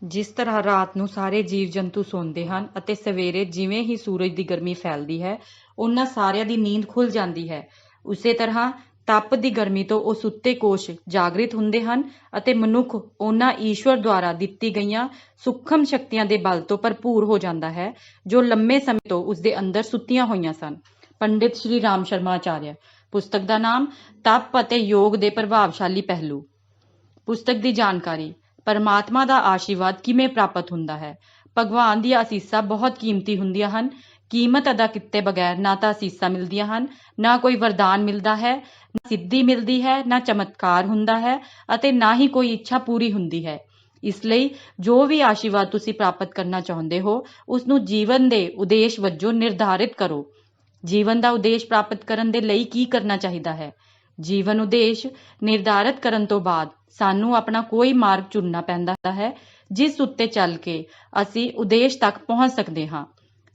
ਜਿਸ ਤਰ੍ਹਾਂ ਰਾਤ ਨੂੰ ਸਾਰੇ ਜੀਵ ਜੰਤੂ ਸੌਂਦੇ ਹਨ ਅਤੇ ਸਵੇਰੇ ਜਿਵੇਂ ਹੀ ਸੂਰਜ ਦੀ ਗਰਮੀ ਫੈਲਦੀ ਹੈ ਉਹਨਾਂ ਸਾਰਿਆਂ ਦੀ ਨੀਂਦ ਖੁੱਲ ਜਾਂਦੀ ਹੈ, ਉਸੇ ਤਰ੍ਹਾਂ ਤਪ ਦੀ ਗਰਮੀ ਤੋਂ ਉਹ ਸੁੱਤੇ ਕੋਸ਼ ਜਾਗਰਿਤ ਹੁੰਦੇ ਹਨ ਅਤੇ ਮਨੁੱਖ ਉਹਨਾਂ ਈਸ਼ਵਰ ਦੁਆਰਾ ਦਿੱਤੀ ਗਈਆਂ ਸੂਖਮ ਸ਼ਕਤੀਆਂ ਦੇ ਬਲ ਤੋਂ ਭਰਪੂਰ ਹੋ ਜਾਂਦਾ ਹੈ ਜੋ ਲੰਮੇ ਸਮੇਂ ਤੋਂ ਉਸਦੇ ਅੰਦਰ ਸੁੱਤੀਆਂ ਹੋਈਆਂ ਸਨ। ਪੰਡਿਤ ਸ਼੍ਰੀ ਰਾਮ ਸ਼ਰਮਾ ਆਚਾਰਿਆ। ਪੁਸਤਕ ਦਾ ਨਾਮ ਤਪ ਅਤੇ ਯੋਗ ਦੇ ਪ੍ਰਭਾਵਸ਼ਾਲੀ ਪਹਿਲੂ। ਪੁਸਤਕ ਦੀ ਜਾਣਕਾਰੀ। ਪਰਮਾਤਮਾ ਦਾ ਆਸ਼ੀਰਵਾਦ ਕਿਵੇਂ ਪ੍ਰਾਪਤ ਹੁੰਦਾ ਹੈ। ਭਗਵਾਨ ਦੀਆਂ ਅਸੀਸਾਂ ਬਹੁਤ ਕੀਮਤੀ ਹੁੰਦੀਆਂ ਹਨ। ਕੀਮਤ ਅਦਾ ਕੀਤੇ ਬਗੈਰ ਨਾ ਤਾਂ ਅਸੀਸਾਂ ਮਿਲਦੀਆਂ ਹਨ, ਨਾ ਕੋਈ ਵਰਦਾਨ ਮਿਲਦਾ ਹੈ, ਨਾ ਸਿੱਧੀ ਮਿਲਦੀ ਹੈ, ਨਾ ਚਮਤਕਾਰ ਹੁੰਦਾ ਹੈ ਅਤੇ ਨਾ ਹੀ ਕੋਈ ਇੱਛਾ ਪੂਰੀ ਹੁੰਦੀ ਹੈ। ਇਸ ਲਈ ਜੋ ਵੀ ਆਸ਼ੀਰਵਾਦ ਤੁਸੀਂ ਪ੍ਰਾਪਤ ਕਰਨਾ ਚਾਹੁੰਦੇ ਹੋ ਉਸ ਨੂੰ ਜੀਵਨ ਦੇ ਉਦੇਸ਼ ਵਜੋਂ ਨਿਰਧਾਰਿਤ ਕਰੋ। ਜੀਵਨ ਦਾ ਉਦੇਸ਼ ਪ੍ਰਾਪਤ ਕਰਨ ਦੇ ਲਈ ਕੀ ਕਰਨਾ ਚਾਹੀਦਾ ਹੈ। ਜੀਵਨ ਉਦੇਸ਼ ਨਿਰਧਾਰਿਤ ਕਰਨ ਤੋਂ ਬਾਅਦ ਸਾਨੂੰ ਆਪਣਾ ਕੋਈ ਮਾਰਗ ਚੁਣਨਾ ਪੈਂਦਾ ਹੈ ਜਿਸ ਉੱਤੇ ਚੱਲ ਕੇ ਅਸੀਂ ਉਦੇਸ਼ ਤੱਕ ਪਹੁੰਚ ਸਕਦੇ ਹਾਂ।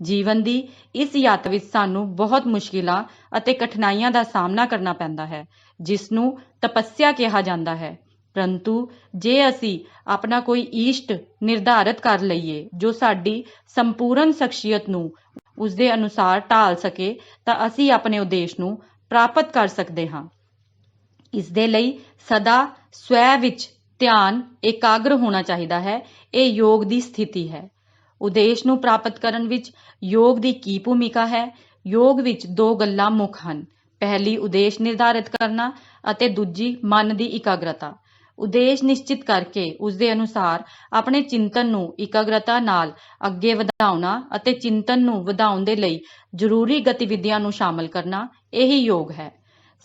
ਜੀਵਨ ਦੀ ਇਸ ਯਾਤਰਾ ਵਿੱਚ ਸਾਨੂੰ ਬਹੁਤ ਮੁਸ਼ਕਿਲਾਂ ਅਤੇ ਕਠਿਨਾਈਆਂ ਦਾ ਸਾਹਮਣਾ ਕਰਨਾ ਪੈਂਦਾ ਹੈ ਜਿਸ ਨੂੰ ਤਪੱਸਿਆ ਕਿਹਾ ਜਾਂਦਾ ਹੈ। ਪਰੰਤੂ ਜੇ ਅਸੀਂ ਆਪਣਾ ਕੋਈ ਇਸ਼ਟ ਨਿਰਧਾਰਿਤ ਕਰ ਲਈਏ ਜੋ ਸਾਡੀ ਸੰਪੂਰਨ ਸ਼ਖਸੀਅਤ ਨੂੰ ਉਸਦੇ ਅਨੁਸਾਰ ਢਾਲ ਸਕੇ ਤਾਂ ਅਸੀਂ ਆਪਣੇ ਉਦੇਸ਼ ਨੂੰ ਪ੍ਰਾਪਤ ਕਰ ਸਕਦੇ ਹਾਂ। ਇਸ ਦੇ ਲਈ ਸਦਾ ਸਵੈ ਵਿੱਚ ਧਿਆਨ ਇਕਾਗਰ ਹੋਣਾ ਚਾਹੀਦਾ ਹੈ। ਇਹ ਯੋਗ ਦੀ ਸਥਿਤੀ ਹੈ। ਉਦੇਸ਼ ਨੂੰ ਪ੍ਰਾਪਤ ਕਰਨ ਵਿੱਚ ਯੋਗ ਦੀ ਕੀ ਭੂਮਿਕਾ ਹੈ। ਯੋਗ ਵਿੱਚ ਦੋ ਗੱਲਾਂ ਮੁੱਖ ਹਨ। ਪਹਿਲੀ ਉਦੇਸ਼ ਨਿਰਧਾਰਿਤ ਕਰਨਾ ਅਤੇ ਦੂਜੀ ਮਨ ਦੀ ਇਕਾਗਰਤਾ। ਉਦੇਸ਼ ਨਿਸ਼ਚਿਤ ਕਰਕੇ ਉਸਦੇ ਅਨੁਸਾਰ ਆਪਣੇ ਚਿੰਤਨ ਨੂੰ ਇਕਾਗਰਤਾ ਨਾਲ ਅੱਗੇ ਵਧਾਉਣਾ ਅਤੇ ਚਿੰਤਨ ਨੂੰ ਵਧਾਉਣ ਦੇ ਲਈ ਜ਼ਰੂਰੀ ਗਤੀਵਿਧੀਆਂ ਨੂੰ ਸ਼ਾਮਲ ਕਰਨਾ, ਇਹੀ ਯੋਗ ਹੈ।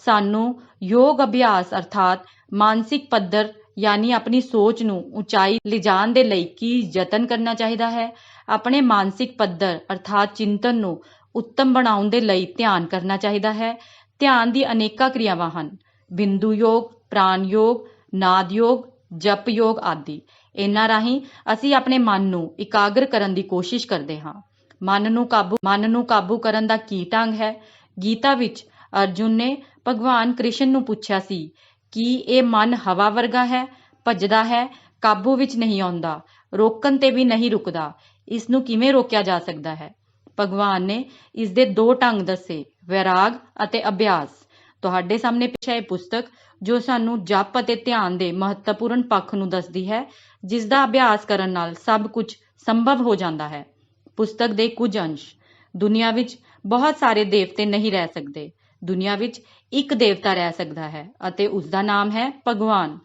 ਸਾਨੂੰ ਯੋਗ ਅਭਿਆਸ ਅਰਥਾਤ ਮਾਨਸਿਕ ਪੱਧਰ ਯਾਨੀ ਆਪਣੀ ਸੋਚ ਨੂੰ ਉਚਾਈ ਲਿਜਾਣ ਦੇ ਲਈ ਕੀ ਯਤਨ ਕਰਨਾ ਚਾਹੀਦਾ ਹੈ। ਆਪਣੇ ਮਾਨਸਿਕ ਪੱਧਰ ਅਰਥਾਤ ਚਿੰਤਨ ਨੂੰ ਉੱਤਮ ਬਣਾਉਣ ਦੇ ਲਈ ਧਿਆਨ ਕਰਨਾ ਚਾਹੀਦਾ ਹੈ। ਧਿਆਨ ਦੀ ਅਨੇਕਾਂ ਕਿਰਿਆਵਾਂ ਹਨ। ਬਿੰਦੂ ਯੋਗ, ਪ੍ਰਾਣ ਯੋਗ, ਨਾਦ ਯੋਗ, ਜਪ ਯੋਗ ਆਦਿ। ਇਹਨਾਂ ਰਾਹੀਂ ਅਸੀਂ ਆਪਣੇ ਮਨ ਨੂੰ ਇਕਾਗਰ ਕਰਨ ਦੀ ਕੋਸ਼ਿਸ਼ ਕਰਦੇ ਹਾਂ। ਮਨ ਨੂੰ ਕਾਬੂ ਕਰਨ ਦਾ ਕੀ ਢੰਗ ਹੈ। ਗੀਤਾ ਵਿੱਚ ਅਰਜੁਨ ਨੇ ਭਗਵਾਨ ਕ੍ਰਿਸ਼ਨ ਨੂੰ ਪੁੱਛਿਆ ਸੀ ਕਿ ਇਹ ਮਨ ਹਵਾ ਵਰਗਾ ਹੈ, ਭੱਜਦਾ ਹੈ, ਕਾਬੂ ਵਿੱਚ ਨਹੀਂ ਆਉਂਦਾ, ਰੋਕਣ ਤੇ ਵੀ ਨਹੀਂ ਰੁਕਦਾ, ਇਸ ਨੂੰ ਕਿਵੇਂ ਰੋਕਿਆ ਜਾ ਸਕਦਾ ਹੈ। ਭਗਵਾਨ ਨੇ ਇਸ ਦੇ ਦੋ ਢੰਗ ਦੱਸੇ, ਵੈਰਾਗ ਅਤੇ ਅਭਿਆਸ। ਤੁਹਾਡੇ ਸਾਹਮਣੇ ਪੇਸ਼ ਹੈ ਇਹ ਪੁਸਤਕ ਜੋ ਸਾਨੂੰ ਜਪ ਅਤੇ ਧਿਆਨ ਦੇ ਮਹੱਤਵਪੂਰਨ ਪੱਖ ਨੂੰ ਦੱਸਦੀ ਹੈ ਜਿਸ ਦਾ ਅਭਿਆਸ ਕਰਨ ਨਾਲ ਸਭ ਕੁਝ ਸੰਭਵ ਹੋ ਜਾਂਦਾ ਹੈ। ਪੁਸਤਕ ਦੇ ਕੁਝ ਅੰਸ਼। ਦੁਨੀਆ ਵਿੱਚ ਬਹੁਤ ਸਾਰੇ ਦੇਵਤੇ ਨਹੀਂ ਰਹਿ ਸਕਦੇ। ਦੁਨੀਆ ਵਿੱਚ ਇੱਕ ਦੇਵਤਾ ਰਹਿ ਸਕਦਾ ਹੈ ਅਤੇ ਉਸ ਦਾ ਨਾਮ ਹੈ ਭਗਵਾਨ।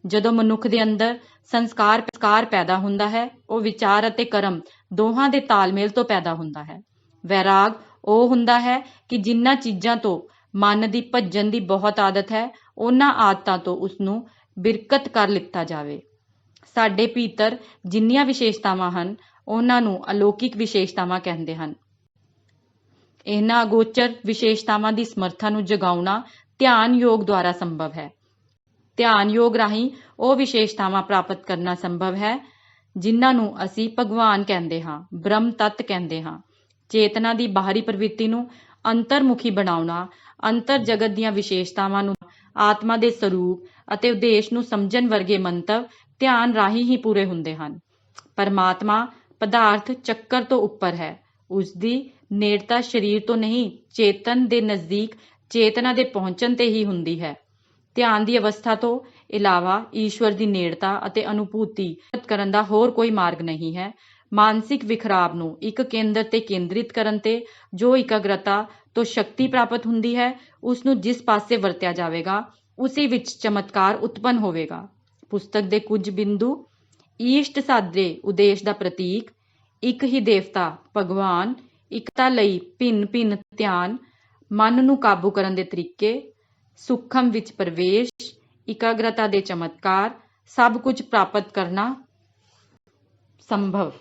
ਜਦੋਂ ਮਨੁੱਖ ਦੇ ਅੰਦਰ ਸੰਸਕਾਰ ਪੈਦਾ ਹੁੰਦਾ ਹੈ ਉਹ ਵਿਚਾਰ ਅਤੇ ਕਰਮ ਦੋਹਾਂ ਦੇ ਤਾਲਮੇਲ ਤੋਂ ਪੈਦਾ ਹੁੰਦਾ ਹੈ। ਵੈਰਾਗ ਉਹ ਹੁੰਦਾ ਹੈ ਕਿ ਜਿਨ੍ਹਾਂ ਚੀਜ਼ਾਂ ਤੋਂ ਮਨ ਦੀ ਭੱਜਣ ਦੀ ਬਹੁਤ ਆਦਤ ਹੈ ਉਹਨਾਂ ਆਦਤਾਂ ਤੋਂ ਉਸਨੂੰ ਬਿਰਕਤ ਕਰ ਲਿੱਤਾ ਜਾਵੇ। ਸਾਡੇ ਭੀਤਰ ਜਿੰਨੀਆਂ ਵਿਸ਼ੇਸ਼ਤਾਵਾਂ ਹਨ ਉਹਨਾਂ ਨੂੰ ਅਲੌਕਿਕ ਵਿਸ਼ੇਸ਼ਤਾਵਾਂ ਕਹਿੰਦੇ ਹਨ। ਇਹਨਾਂ ਅਗੋਚਰ ਵਿਸ਼ੇਸ਼ਤਾਵਾਂ ਦੀ ਸਮਰੱਥਾ ਨੂੰ ਜਗਾਉਣਾ ਧਿਆਨ ਯੋਗ ਦੁਆਰਾ ਸੰਭਵ ਹੈ। ਧਿਆਨ ਯੋਗ ਰਾਹੀਂ ਉਹ ਵਿਸ਼ੇਸ਼ਤਾਵਾਂ ਪ੍ਰਾਪਤ ਕਰਨਾ ਸੰਭਵ ਹੈ ਜਿਨ੍ਹਾਂ ਨੂੰ ਅਸੀਂ ਭਗਵਾਨ ਕਹਿੰਦੇ ਹਾਂ, ਬ੍ਰਹਮ ਤੱਤ ਕਹਿੰਦੇ ਹਾਂ। ਚੇਤਨਾ ਦੀ ਬਾਹਰੀ ਪ੍ਰਵਿਰਤੀ ਨੂੰ ਅੰਤਰਮੁਖੀ ਬਣਾਉਣਾ, ਅੰਤਰ ਜਗਤ ਦੀਆਂ ਵਿਸ਼ੇਸ਼ਤਾਵਾਂ ਨੂੰ, ਆਤਮਾ ਦੇ ਸਰੂਪ ਅਤੇ ਉਦੇਸ਼ ਨੂੰ ਸਮਝਣ ਵਰਗੇ ਮੰਤਵ ਧਿਆਨ ਰਾਹੀਂ ਹੀ ਪੂਰੇ ਹੁੰਦੇ ਹਨ। ਪਰਮਾਤਮਾ ਪਦਾਰਥ ਚੱਕਰ ਤੋਂ ਉੱਪਰ ਹੈ। ਉਸਦੀ ਨੇੜਤਾ ਸਰੀਰ ਤੋਂ ਨਹੀਂ, ਚੇਤਨ ਦੇ ਨਜ਼ਦੀਕ ਚੇਤਨਾ ਦੇ ਪਹੁੰਚਣ ਤੇ ਹੀ ਹੁੰਦੀ ਹੈ। ਧਿਆਨ ਦੀ ਅਵਸਥਾ ਤੋਂ ਇਲਾਵਾ ਈਸ਼ਵਰ ਦੀ ਨੇੜਤਾ ਅਤੇ ਅਨੁਭੂਤੀ ਕਰਨ ਦਾ ਹੋਰ ਕੋਈ ਮਾਰਗ ਨਹੀਂ ਹੈ। ਮਾਨਸਿਕ ਵਿਖਰਾਵ ਨੂੰ ਇੱਕ ਕੇਂਦਰ ਤੇ ਕੇਂਦਰਿਤ ਕਰਨ ਤੇ ਜੋ ਇਕਾਗਰਤਾ ਤੋਂ ਸ਼ਕਤੀ ਪ੍ਰਾਪਤ ਹੁੰਦੀ ਹੈ ਉਸ ਨੂੰ ਜਿਸ ਪਾਸੇ ਵਰਤਿਆ ਜਾਵੇਗਾ ਉਸੇ ਵਿੱਚ ਚਮਤਕਾਰ ਉਤਪੰਨ ਹੋਵੇਗਾ। ਪੁਸਤਕ ਦੇ ਕੁਝ ਬਿੰਦੂ। ਈਸ਼ਟ ਸਾਧੇ ਉਦੇਸ਼ ਦਾ ਪ੍ਰਤੀਕ, ਇੱਕ ਹੀ ਦੇਵਤਾ ਭਗਵਾਨ, ਇਕਤਾ ਲਈ ਭਿੰਨ ਭਿੰਨ ਧਿਆਨ, ਮਨ ਨੂੰ ਕਾਬੂ ਕਰਨ ਦੇ ਤਰੀਕੇ, ਸੂਖਮ ਵਿੱਚ ਪ੍ਰਵੇਸ਼, ਇਕਾਗਰਤਾ ਦੇ ਚਮਤਕਾਰ, ਸਭ ਕੁਝ ਪ੍ਰਾਪਤ ਕਰਨਾ ਸੰਭਵ।